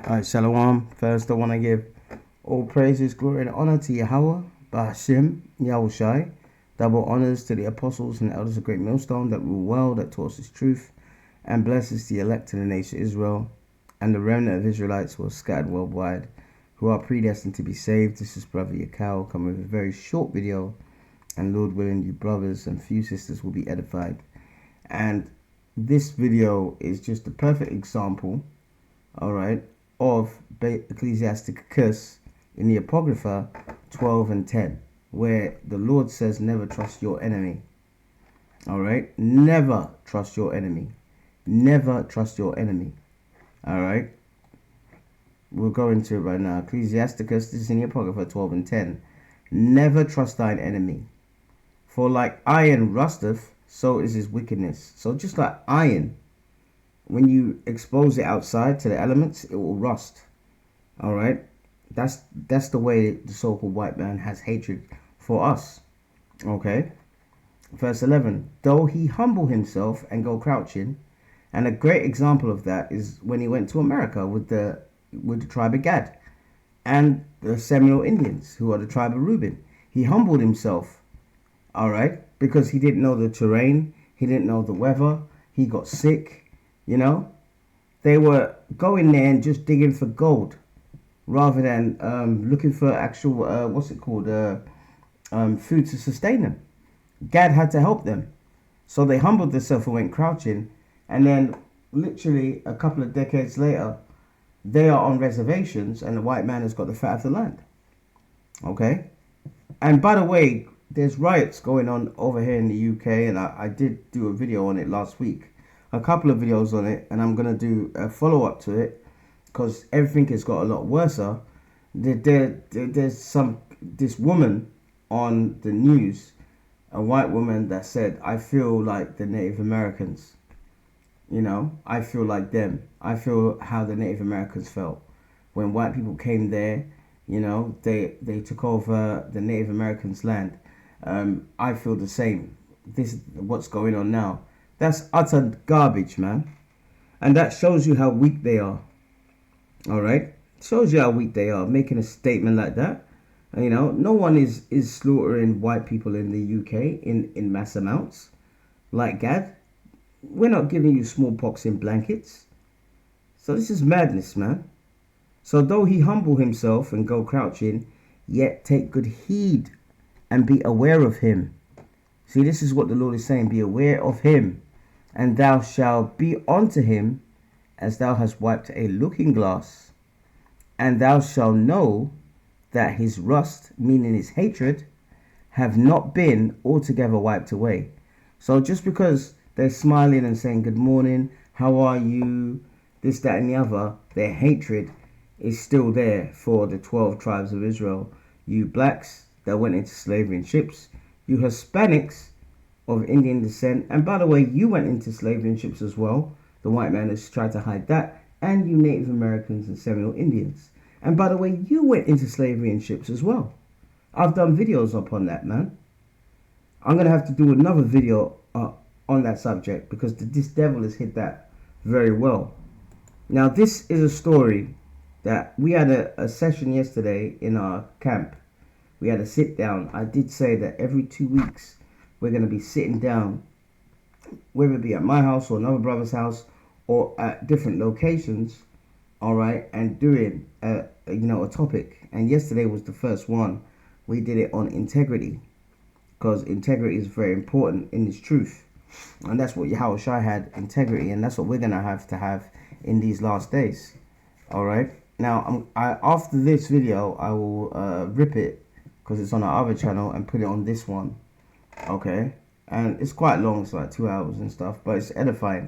Alright, Shalom. First, I want to give all praises, glory, and honor to Yahweh, Bahashim, Yahushai. Double honors to the apostles and elders of Great Millstone that rule well, that taught us truth, and blesses the elect of the nation Israel, and the remnant of Israelites who are scattered worldwide, who are predestined to be saved. This is Brother Yakao, coming with a very short video, and Lord willing, you brothers and few sisters will be edified. And this video is just a perfect example, alright, of Ecclesiasticus in the Apocrypha 12 and 10, where the Lord says never trust your enemy. Alright, never trust your enemy. Never trust your enemy. Alright, we'll go into it right now. Ecclesiasticus, this is in the Apocrypha 12 and 10. Never trust thine enemy, for like iron rusteth, so is his wickedness. So just like iron, when you expose it outside to the elements, it will rust. Alright, that's the way the so-called white man has hatred for us. Okay, verse 11, though he humble himself and go crouching. And a great example of that is when he went to America with the tribe of Gad and the Seminole Indians, who are the tribe of Reuben. He humbled himself, alright, because he didn't know the terrain, he didn't know the weather, he got sick. You know, they were going there and just digging for gold rather than looking for actual, food to sustain them. Gad had to help them. So they humbled themselves and went crouching. And then literally a couple of decades later, they are on reservations and the white man has got the fat of the land. Okay. And by the way, there's riots going on over here in the UK. And I did do a video on it last week. A couple of videos on it, and I'm gonna do a follow-up to it because everything has got a lot worse. There's this woman on the news, a white woman, that said, I feel like the Native Americans. You know, I feel like them. I feel how the Native Americans felt when white people came there. You know, they took over the Native Americans' land. I feel the same. This is what's going on now. That's utter garbage, man. And that shows you how weak they are. Alright? Shows you how weak they are, making a statement like that. And, you know, no one is slaughtering white people in the UK in mass amounts. Like Gad. We're not giving you smallpox in blankets. So this is madness, man. So though he humble himself and go crouching, yet take good heed and be aware of him. See, this is what the Lord is saying. Be aware of him. And thou shalt be unto him as thou hast wiped a looking glass. And thou shalt know that his rust, meaning his hatred, have not been altogether wiped away. So just because they're smiling and saying good morning, how are you, this, that, and the other, their hatred is still there for the 12 tribes of Israel. You blacks that went into slavery in ships, you Hispanics of Indian descent, and by the way, you went into slavery in ships as well. The white man has tried to hide that. And you Native Americans and Seminole Indians. And by the way, you went into slavery in ships as well. I've done videos upon that, man. I'm going to have to do another video on that subject because this devil has hit that very well. Now, this is a story that we had a session yesterday in our camp. We had a sit down. I did say that every 2 weeks we're going to be sitting down, whether it be at my house or another brother's house or at different locations, all right, and doing a topic. And yesterday was the first one. We did it on integrity because integrity is very important in this truth, and that's what Yahushua had, integrity, and that's what we're going to have in these last days. All right. Now, after this video, I will rip it because it's on our other channel and put it on this one. Okay, and it's quite long, it's like 2 hours and stuff, but it's edifying.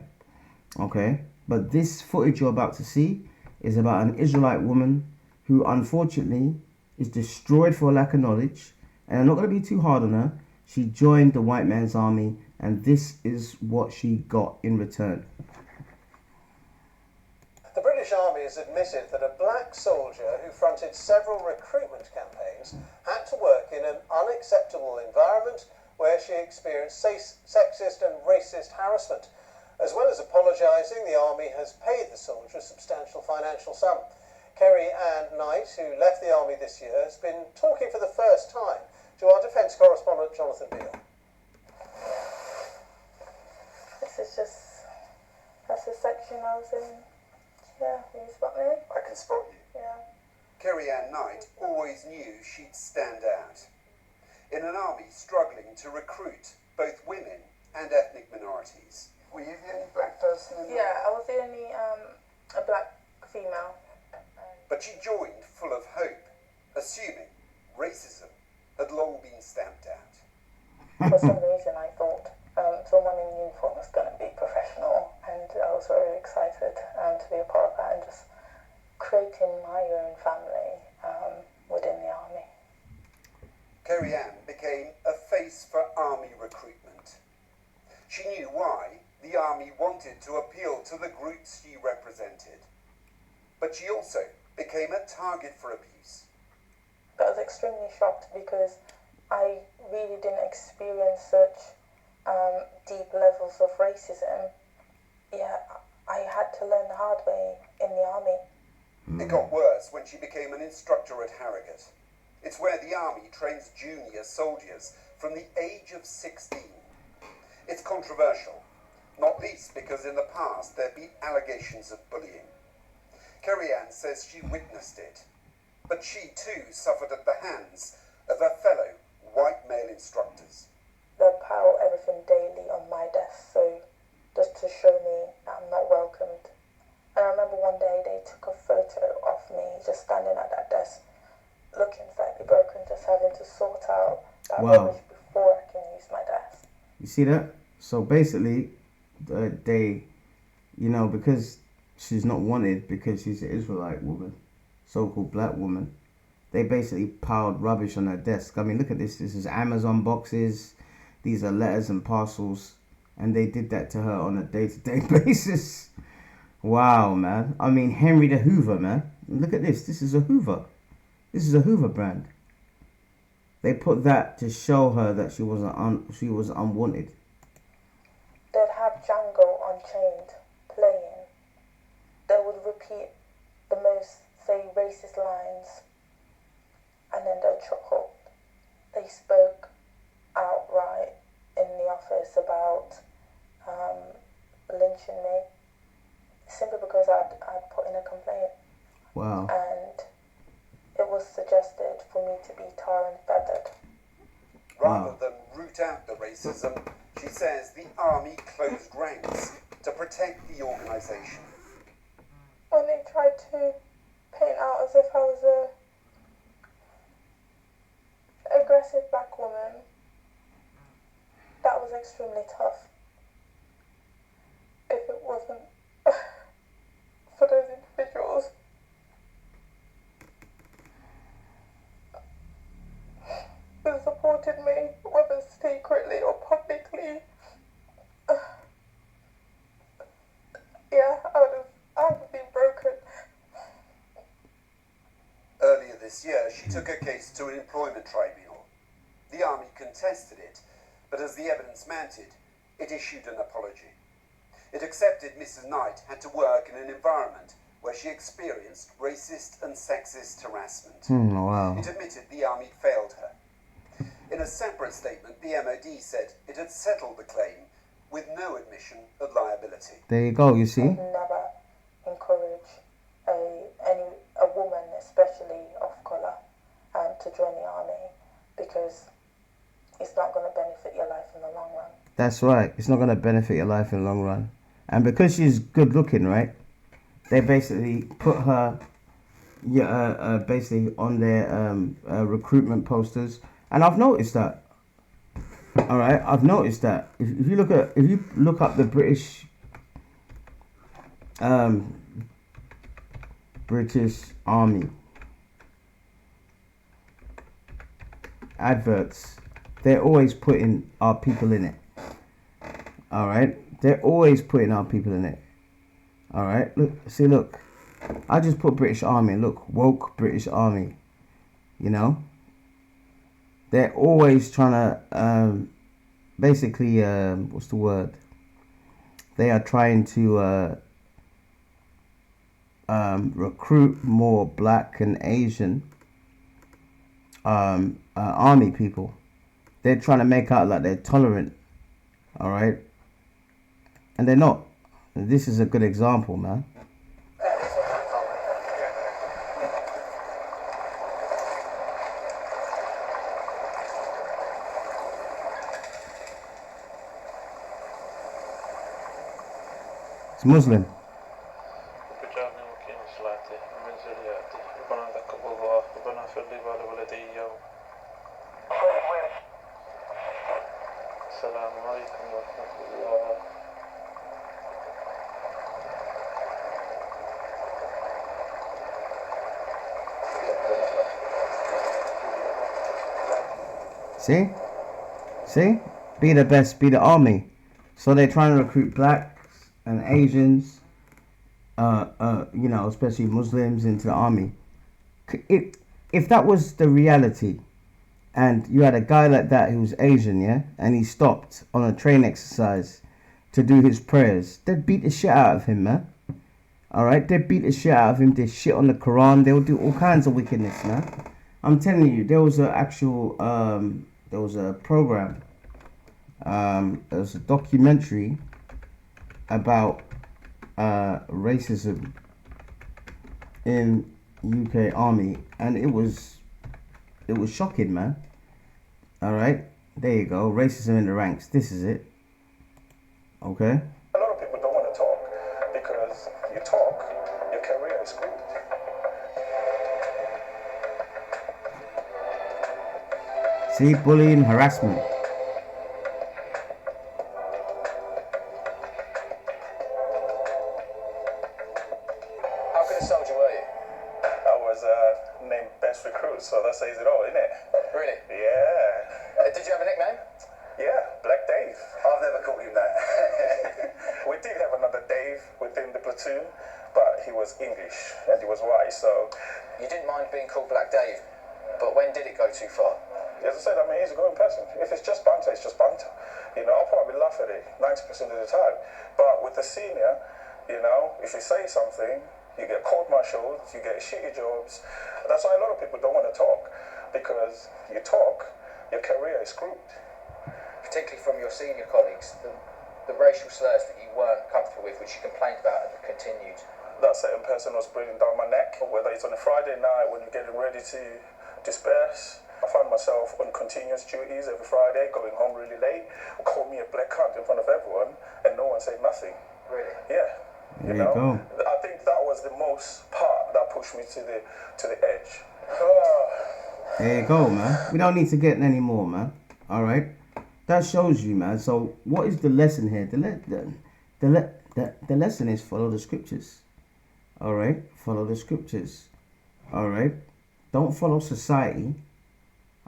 Okay, but this footage you're about to see is about an Israelite woman who unfortunately is destroyed for lack of knowledge, and I'm not going to be too hard on her. She joined the white man's army, and this is what she got in return. The British Army has admitted that a black soldier who fronted several recruitment campaigns had to work in an unacceptable environment where she experienced sexist and racist harassment. As well as apologising, the army has paid the soldier a substantial financial sum. Kerry Ann Knight, who left the army this year, has been talking for the first time to our defence correspondent Jonathan Beale. That's the section I was in. Yeah, can you spot me? I can spot you. Yeah. Kerry Ann Knight always knew she'd stand out. In an army struggling to recruit both women and ethnic minorities. Were you the only black person in the Yeah, I was the only a black female. But she joined full of hope, assuming racism had long been stamped out. For some reason I thought someone in uniform was going to be professional, and I was very excited to be a part of that and just creating my own family within the army. Kerry Ann became a face for army recruitment. She knew why the army wanted to appeal to the groups she represented. But she also became a target for abuse. I was extremely shocked because I really didn't experience such deep levels of racism. Yeah, I had to learn the hard way in the army. It got worse when she became an instructor at Harrogate. It's where the army trains junior soldiers from the age of 16. It's controversial, not least because in the past there'd been allegations of bullying. Kerry Ann says she witnessed it, but she too suffered at the hands of her fellow white male instructors. They'd pile everything daily on my desk, so just to show me that I'm not welcomed. And I remember one day they took a photo of me just standing at that desk, looking slightly broken, just having to sort out that rubbish before I can use my desk. You see that? So basically, they, because she's not wanted because she's an Israelite woman, so-called black woman, they basically piled rubbish on her desk. I mean, look at this. This is Amazon boxes. These are letters and parcels. And they did that to her on a day-to-day basis. Wow, man. I mean, Henry the Hoover, man. Look at this. This is a Hoover. This is a Hoover brand. They put that to show her that she was unwanted. They'd have Django Unchained playing. They would repeat the most, say, racist lines, and then they'd chuckle. They spoke outright in the office about lynching me, simply because I'd put in a complaint. Wow. And it was suggested for me to be tar and feathered. Rather than root out the racism, she says the army closed ranks to protect the organisation. When they tried to paint out as if I was a aggressive black woman, that was extremely tough. If it wasn't for those individuals who supported me, whether secretly or publicly, yeah, I would have been broken. Earlier this year, she took her case to an employment tribunal. The army contested it, but as the evidence mounted, it issued an apology. It accepted Mrs. Knight had to work in an environment where she experienced racist and sexist harassment. Wow. It admitted the army failed her. In a separate statement, the MOD said it had settled the claim with no admission of liability. There you go, you see? I'd never encourage a woman, especially of colour, to join the army, because it's not going to benefit your life in the long run. That's right. It's not going to benefit your life in the long run. And because she's good looking, right? They basically put her basically on their recruitment posters. And I've noticed that. All right, I've noticed that. If you look up the British Army adverts, they're always putting our people in it. All right, they're always putting our people in it. All right, look. I just put British Army. Look, woke British Army. You know. They're always trying to, basically, what's the word? They are trying to recruit more black and Asian army people. They're trying to make out like they're tolerant, all right, and they're not. This is a good example, man. It's Muslim. See? See? Be the best, be the army. So they're trying to recruit blacks and Asians, you know, especially Muslims into the army. If that was the reality, and you had a guy like that who was Asian, yeah, and he stopped on a train exercise to do his prayers, they'd beat the shit out of him, man. Alright, they'd beat the shit out of him, they'd shit on the Quran, they'll do all kinds of wickedness, man. I'm telling you, there was an actual, there was a program, there was a documentary about racism in UK Army, and it was shocking, man. All right, there you go, racism in the ranks. This is it. Okay. A lot of people don't want to talk because you talk, your career is screwed. See, bullying, harassment. How good a soldier were you? I was named best recruit, so that says it all, innit? Really? Yeah. Did you have a nickname? Yeah, Black Dave. I've never called him that. We did have another Dave within the platoon, but he was English and he was white, so You didn't mind being called Black Dave, but when did it go too far? as I said, I mean, he's a going person. If it's just banter, it's just banter. You know, I'll probably laugh at it 90% of the time. But with the senior, you know, if you say something, you get court-martialed, you get shitty jobs. That's why a lot of people don't want to talk, because you talk, your career is screwed. Particularly from your senior colleagues, the racial slurs that you weren't comfortable with, which you complained about and continued. That certain person was breathing down my neck, whether it's on a Friday night when you're getting ready to disperse. I found myself on continuous duties every Friday, going home really late, call me a black cunt in front of everyone, and no one said nothing. Really? Yeah. There you go. I think that was the most part that pushed me to the edge. There you go, man. We don't need to get any more, man. All right. That shows you, man. So what is the lesson here? The lesson is follow the scriptures. All right. Follow the scriptures. All right. Don't follow society.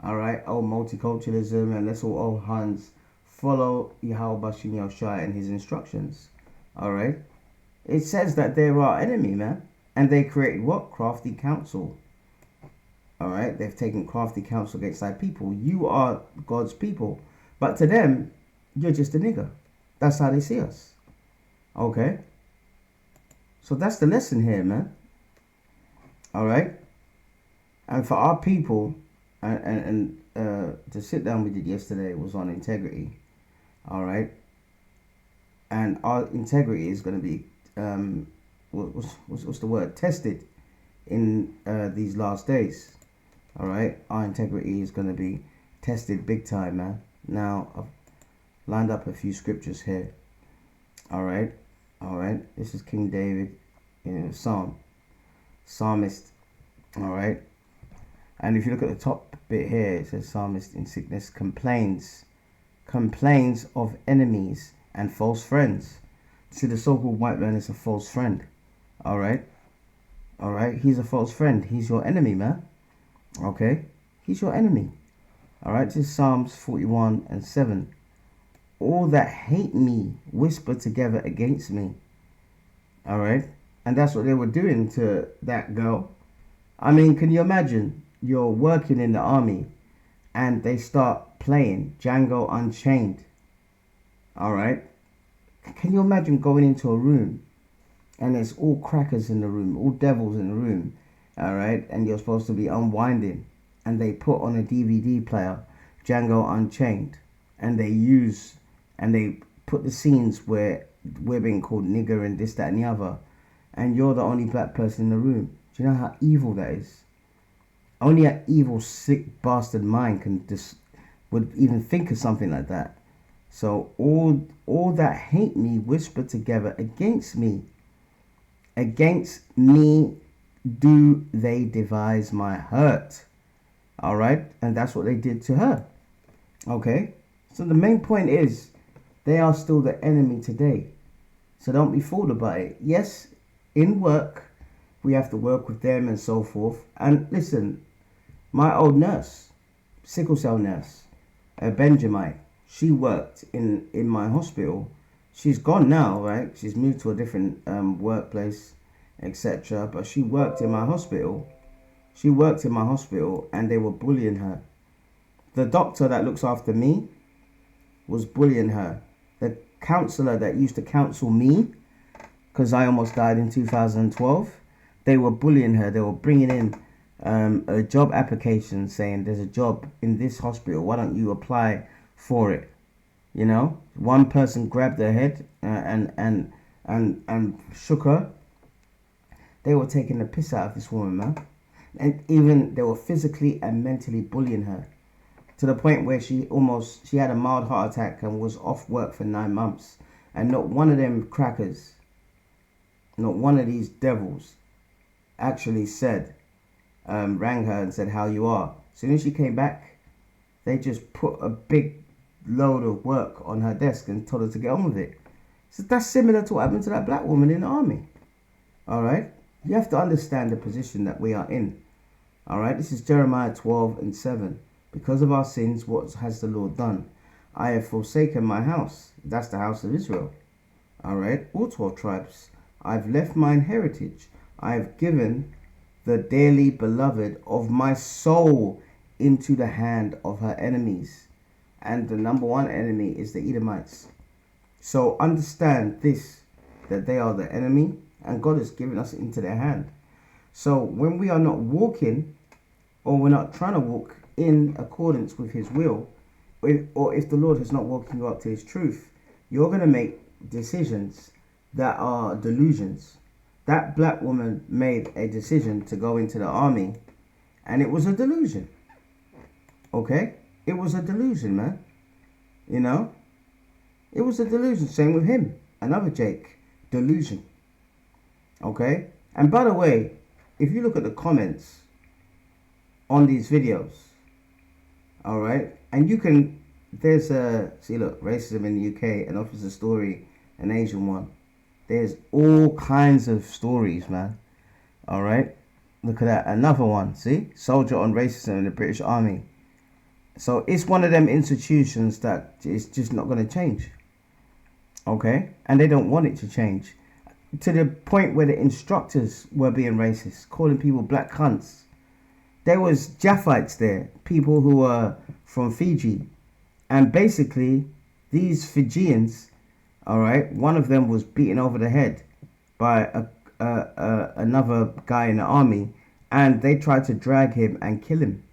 All right. Oh, multiculturalism and let's all old hands. Follow Yahweh Bashin Yahushua and his instructions. All right. It says that they're our enemy, man. And they created what? Crafty counsel. All right. They've taken crafty counsel against thy people. You are God's people. But to them, you're just a nigger. That's how they see us. Okay? So that's the lesson here, man. All right? And for our people, and the sit down we did yesterday was on integrity. All right? And our integrity is going to be, what's the word? Tested in these last days. All right? Our integrity is going to be tested big time, man. Now, I've lined up a few scriptures here. All right. This is King David in a psalmist. All right. And if you look at the top bit here, it says psalmist in sickness complains of enemies and false friends. See, the so-called white man is a false friend. All right. He's a false friend. He's your enemy, man. Okay. He's your enemy. All right, this is Psalms 41 and 7. All that hate me whisper together against me. All right, and that's what they were doing to that girl. I mean, can you imagine? You're working in the army and they start playing Django Unchained. All right, can you imagine going into a room and there's all crackers in the room, all devils in the room, all right, and you're supposed to be unwinding, and they put on a DVD player Django Unchained, and they put the scenes where we're being called nigger and this, that, and the other, and you're the only black person in the room. Do you know how evil that is? Only an evil, sick bastard mind would even think of something like that. So all that hate me whisper together against me. Against me do they devise my hurt. Alright? And that's what they did to her. Okay? So the main point is, they are still the enemy today. So don't be fooled about it. Yes, in work, we have to work with them and so forth. And listen, my old nurse, sickle cell nurse, Benjamin, she worked in my hospital. She's gone now, right? She's moved to a different workplace, etc. But she worked in my hospital. She worked in my hospital and they were bullying her. The doctor that looks after me was bullying her. The counselor that used to counsel me, because I almost died in 2012, they were bullying her. They were bringing in a job application saying there's a job in this hospital. Why don't you apply for it? You know, one person grabbed her head and shook her. They were taking the piss out of this woman, man. And even they were physically and mentally bullying her to the point where she had a mild heart attack and was off work for 9 months. And not one of them crackers, not one of these devils actually rang her and said, how you are. As soon as she came back, they just put a big load of work on her desk and told her to get on with it. So that's similar to what happened to that black woman in the army. All right? You have to understand the position that we are in. All right? This is Jeremiah 12:7. Because of our sins, what has the Lord done? I have forsaken my house. That's the house of Israel. All right? All 12 tribes. I've left mine heritage. I have given the dearly beloved of my soul into the hand of her enemies. And the number one enemy is the Edomites. So understand this, that they are the enemy and God has given us into their hand. So when we are not walking, or we're not trying to walk in accordance with his will, or if the Lord has not woken you up to his truth, you're going to make decisions that are delusions. That black woman made a decision to go into the army, and it was a delusion. Okay? It was a delusion, man. You know? It was a delusion. Same with him. Another Jake. Delusion. Okay? And by the way, if you look at the comments on these videos, alright, and you can, there's see look, racism in the UK, an officer story, an Asian one. There's all kinds of stories, man. Alright? Look at that. Another one, see? Soldier on racism in the British Army. So it's one of them institutions that is just not going to change. Okay? And they don't want it to change. To the point where the instructors were being racist, calling people black cunts. There was Japhites there, people who were from Fiji. And basically, these Fijians, alright, one of them was beaten over the head by another guy in the army. And they tried to drag him and kill him.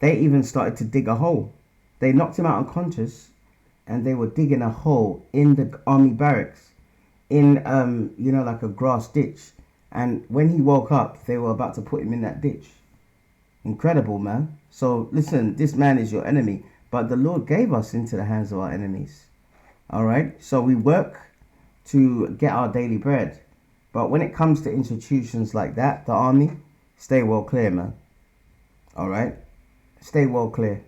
They even started to dig a hole. They knocked him out unconscious, and they were digging a hole in the army barracks, in like a grass ditch. And when he woke up, they were about to put him in that ditch. Incredible, man. So listen, this man is your enemy, but the Lord gave us into the hands of our enemies. All right. So we work to get our daily bread, but when it comes to institutions like that, the army, stay well clear, man. All right. Stay well clear.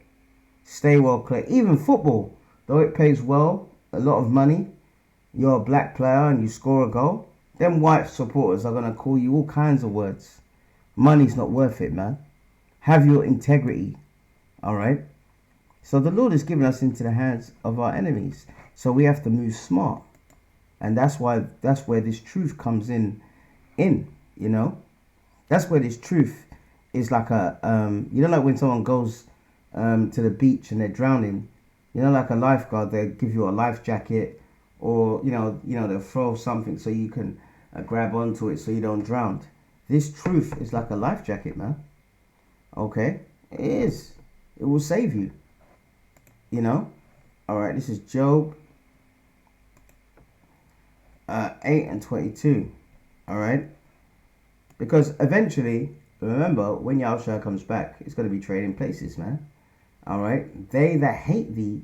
Stay well clear. Even football, though it pays well, a lot of money, you're a black player and you score a goal, them white supporters are going to call you all kinds of words. Money's not worth it, man. Have your integrity. All right? So the Lord has given us into the hands of our enemies. So we have to move smart. And that's where this truth comes in, you know? That's where this truth is like a, like when someone goes to the beach and they're drowning, like a lifeguard, they give you a life jacket, or, they'll throw something so you can grab onto it so you don't drown. This truth is like a life jacket, man. Okay? It is. It will save you. You know? Alright, this is Job 8 and 22. Alright? Because eventually, remember, when Yahushua comes back, it's going to be trading places, man. Alright? They that hate thee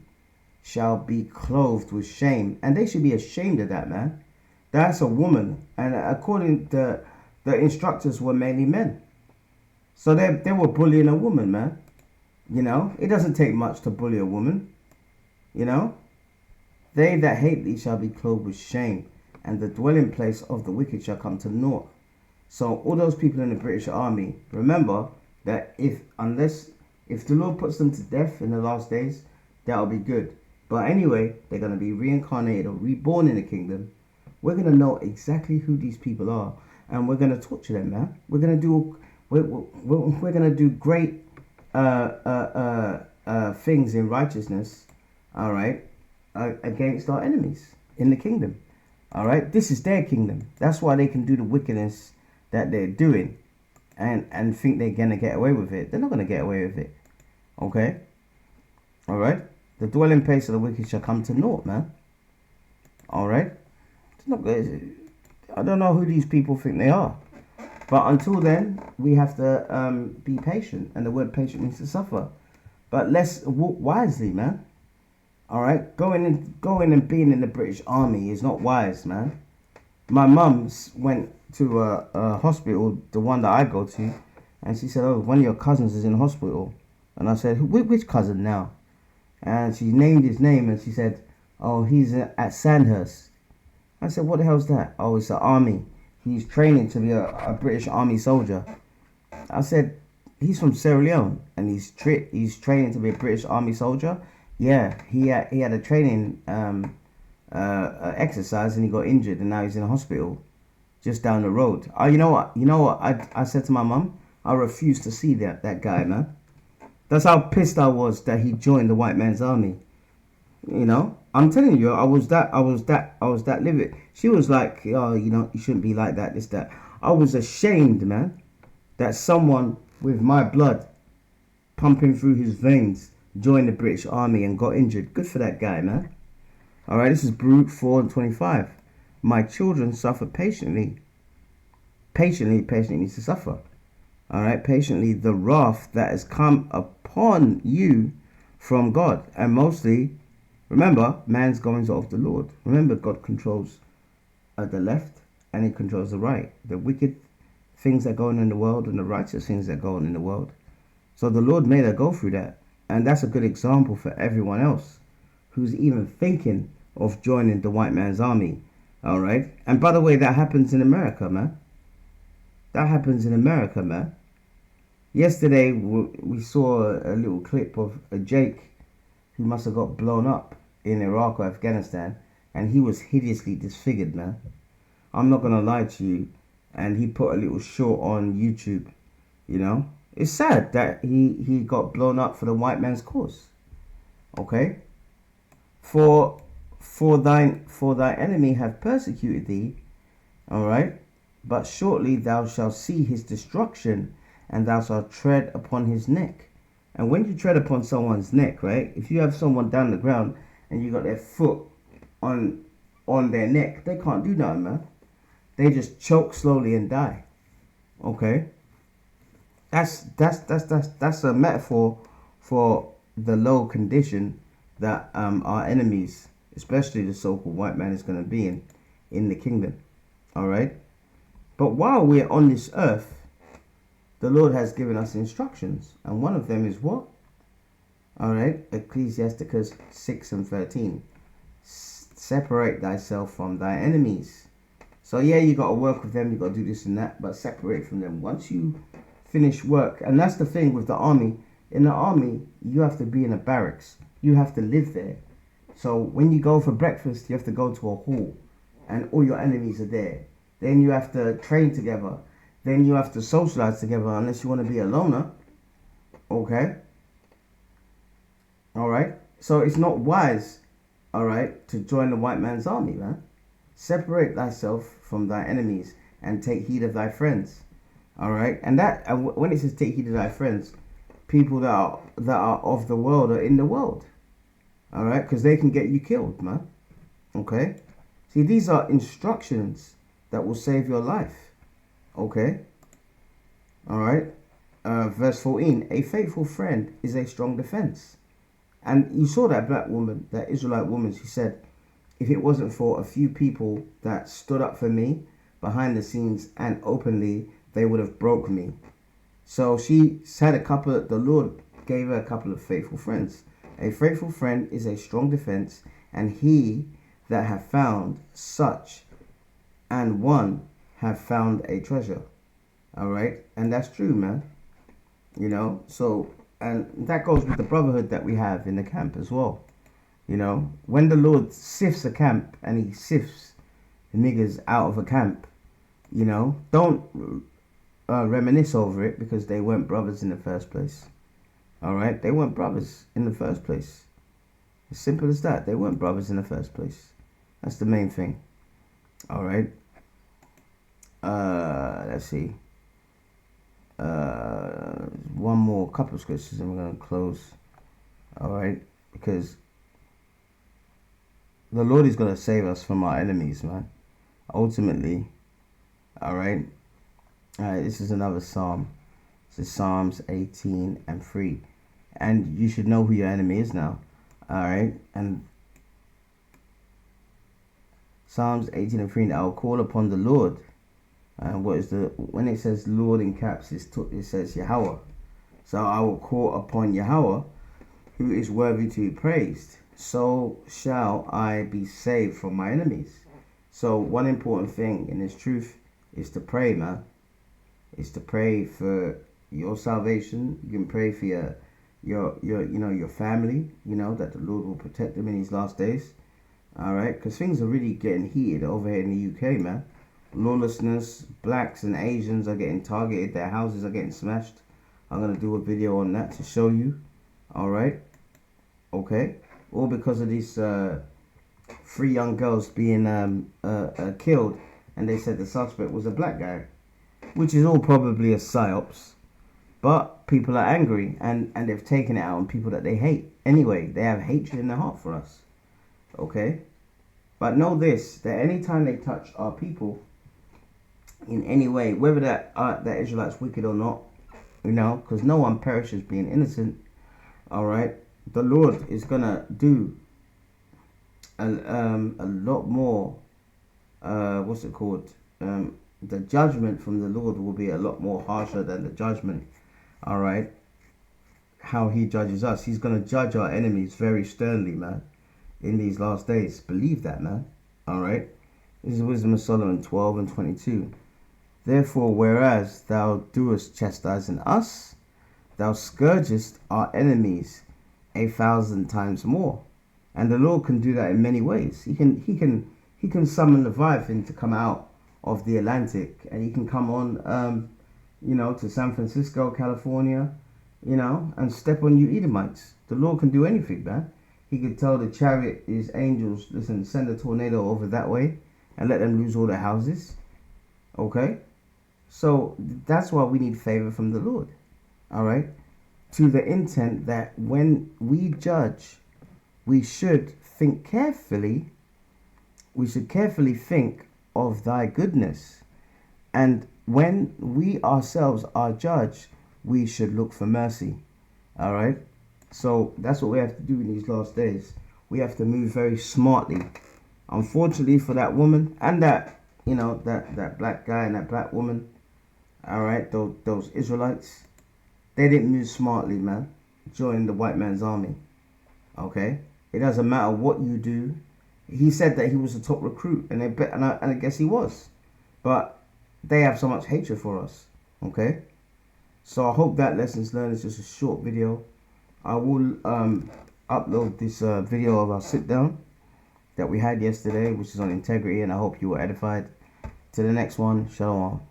shall be clothed with shame. And they should be ashamed of that, man. That's a woman. And according to the instructors were mainly men. So they were bullying a woman, man. You know? It doesn't take much to bully a woman. You know? They that hate thee shall be clothed with shame. And the dwelling place of the wicked shall come to naught. So all those people in the British Army, remember that if the Lord puts them to death in the last days, that'll be good. But anyway, they're going to be reincarnated or reborn in the kingdom. We're going to know exactly who these people are, and we're going to torture them, man. We're going to do great things in righteousness, all right, against our enemies in the kingdom. All right, this is their kingdom. That's why they can do the wickedness that they're doing and think they're going to get away with it. They're not going to get away with it. Okay? All right? The dwelling place of the wicked shall come to naught, man. All right? It's not good. I don't know who these people think they are. But until then, we have to be patient. And the word patient means to suffer. But let's walk wisely, man. All right? Going and being in the British Army is not wise, man. My mum went to a hospital, the one that I go to, and she said, oh, one of your cousins is in hospital. And I said, which cousin now? And she named his name, and she said, oh, he's at Sandhurst. I said, what the hell's that? Oh, it's the army. He's training to be a British Army soldier. I said, he's from Sierra Leone, and he's training to be a British Army soldier. Yeah, he had a training exercise, and he got injured, and now he's in a hospital just down the road. Oh, you know what? I said to my mum, I refuse to see that guy, man. That's how pissed I was that he joined the white man's army. You know, I'm telling you, I was that livid. She was like, oh, you know, you shouldn't be like that, this, that. I was ashamed, man, that someone with my blood pumping through his veins joined the British Army and got injured. Good for that guy, man. All right, this is Brute 4 and 25. My children suffer patiently. Patiently means to suffer. All right, patiently the wrath that has come upon you from God. And mostly, remember, man's goings off the Lord. Remember, God controls the left and he controls the right. The wicked things that go on in the world and the righteous things that go on in the world. So the Lord made her go through that. And that's a good example for everyone else who's even thinking of joining the white man's army. All right. And by the way, that happens in America, man. That happens in America, man. Yesterday, we saw a little clip of a Jake who must have got blown up in Iraq or Afghanistan. And he was hideously disfigured, man. I'm not going to lie to you. And he put a little short on YouTube, you know. It's sad that he got blown up for the white man's cause. Okay? For thy enemy have persecuted thee, all right? But shortly thou shalt see his destruction, and thou shalt tread upon his neck. And when you tread upon someone's neck, right? If you have someone down the ground and you got their foot on their neck, they can't do nothing, man. They just choke slowly and die. Okay? That's a metaphor for the low condition that our enemies, especially the so-called white man, is going to be in the kingdom. All right. But while we're on this earth, the Lord has given us instructions, and one of them is what? All right, Ecclesiasticus 6 and 13. Separate thyself from thy enemies. So yeah, you got to work with them, you got to do this and that, but separate from them. Once you finish work, and that's the thing with the army. In the army, you have to be in a barracks. You have to live there. So when you go for breakfast, you have to go to a hall, and all your enemies are there. Then you have to train together. Then you have to socialize together, unless you want to be a loner. Okay? All right? So it's not wise, all right, to join the white man's army, man. Separate thyself from thy enemies and take heed of thy friends. All right, and when it says take heed of thy friends, people that are of the world are in the world. All right, because they can get you killed, man. Okay, see, these are instructions that will save your life. Okay, all right. Verse 14: a faithful friend is a strong defense. And you saw that black woman, that Israelite woman. She said, if it wasn't for a few people that stood up for me behind the scenes and openly, they would have broke me. So she had the Lord gave her a couple of faithful friends. A faithful friend is a strong defense, and he that have found such and one have found a treasure. All right. And that's true, man. You know, so, and that goes with the brotherhood that we have in the camp as well. You know, when the Lord sifts a camp and he sifts the niggers out of a camp, you know, don't reminisce over it because they weren't brothers in the first place. All right, they weren't brothers in the first place. As simple as that. They weren't brothers in the first place. That's the main thing. All right. Let's see. One more couple of scriptures and we're going to close. All right, because the Lord is going to save us from our enemies, man. Ultimately. All right. This is another psalm. This is Psalms 18 and 3. And you should know who your enemy is now. All right. And Psalms 18 and 3. I will call upon the Lord. And when it says Lord in caps, it says Yahweh. So I will call upon Yahweh, who is worthy to be praised. So shall I be saved from my enemies. So one important thing in this truth is to pray, man. Is to pray for your salvation. You can pray for your family, that the Lord will protect them in these last days. All right, because things are really getting heated over here in the UK, man. Lawlessness, blacks and Asians are getting targeted. Their houses are getting smashed. I'm going to do a video on that to show you. All right. Okay. All because of these 3 young girls being killed. And they said the suspect was a black guy. Which is all probably a psyops. But people are angry. And they've taken it out on people that they hate. Anyway, they have hatred in their heart for us. Okay. But know this. That anytime they touch our people in any way, whether that Israelite's wicked or not, because no one perishes being innocent. All right, the Lord is gonna do a lot more. What's it called? The judgment from the Lord will be a lot more harsher than the judgment. All right, how He judges us. He's gonna judge our enemies very sternly, man. In these last days, believe that, man. All right. This is Wisdom of Solomon 12 and 22. Therefore, whereas thou doest chastising us, thou scourgest our enemies 1,000 times more. And the Lord can do that in many ways. He can summon Leviathan to come out of the Atlantic, and he can come on, to San Francisco, California, and step on you Edomites. The Lord can do anything, man. He could tell the chariot, his angels, listen, send a tornado over that way and let them lose all their houses. Okay? So that's why we need favor from the Lord. All right? To the intent that when we judge, we should think carefully. We should carefully think of thy goodness. And when we ourselves are judged, we should look for mercy. All right? So that's what we have to do in these last days. We have to move very smartly. Unfortunately for that woman and that black guy and that black woman, all right, those Israelites, they didn't move smartly, man. Join the white man's army. Okay, it doesn't matter what you do. He said that he was a top recruit, and I guess he was, but they have so much hatred for us. Okay, so I hope that lessons learned is just a short video. I will upload this video of our sit down that we had yesterday, which is on integrity, and I hope you were edified. To the next one, shalom.